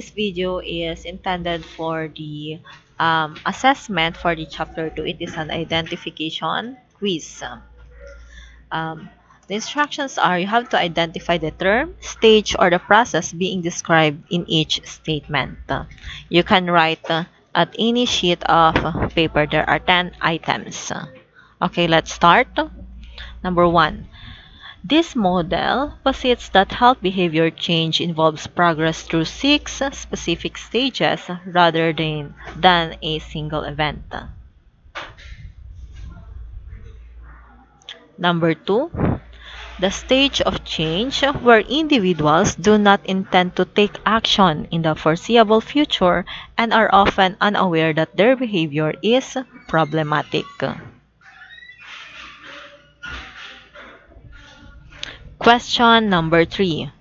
This video is intended for the assessment for the chapter 2. It is an identification quiz. Um, the instructions are you have to identify the term, stage, or the process being described in each statement. You can write at any sheet of paper. There are 10 items. Okay, let's start. Number 1. This model posits that health behavior change involves progress through 6 specific stages rather than a single event. Number 2, the stage of change where individuals do not intend to take action in the foreseeable future and are often unaware that their behavior is problematic. Question number 3.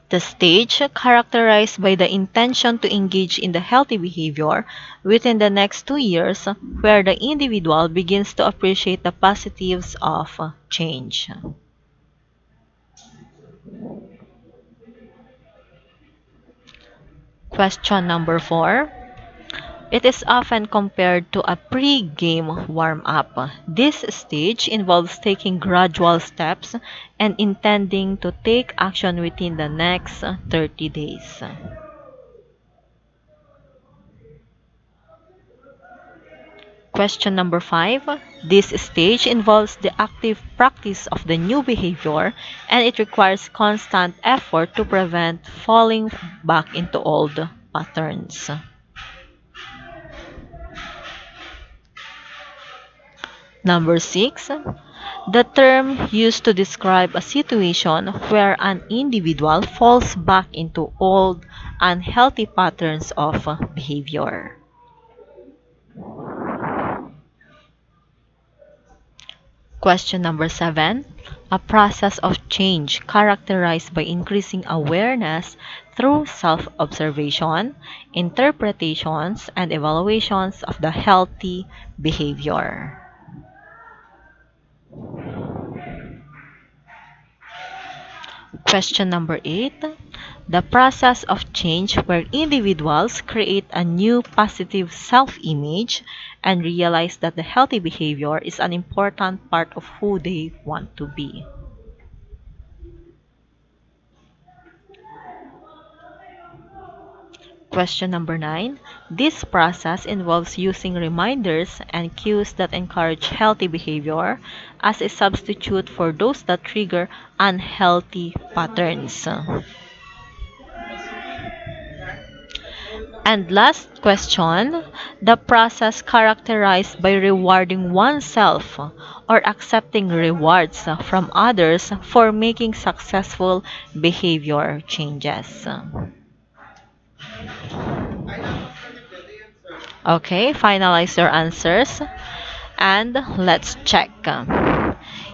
The stage, characterized by the intention to engage in the healthy behavior within the next 2 years, where the individual begins to appreciate the positives of change. Question number 4. It is often compared to a pre-game warm-up. This stage involves taking gradual steps and intending to take action within the next 30 days. Question number 5. This stage involves the active practice of the new behavior and it requires constant effort to prevent falling back into old patterns. Number 6. The term used to describe a situation where an individual falls back into old, unhealthy patterns of behavior. Question number 7. A process of change characterized by increasing awareness through self-observation, interpretations, and evaluations of the healthy behavior. Question number 8. The process of change where individuals create a new positive self-image and realize that the healthy behavior is an important part of who they want to be. Question number 9. This process involves using reminders and cues that encourage healthy behavior as a substitute for those that trigger unhealthy patterns. And last question, the process characterized by rewarding oneself or accepting rewards from others for making successful behavior changes. Okay, finalize your answers and let's check.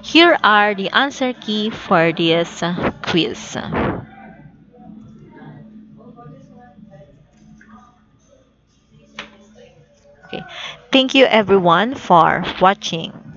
Here are the answer key for this quiz. Okay. Thank you everyone for watching.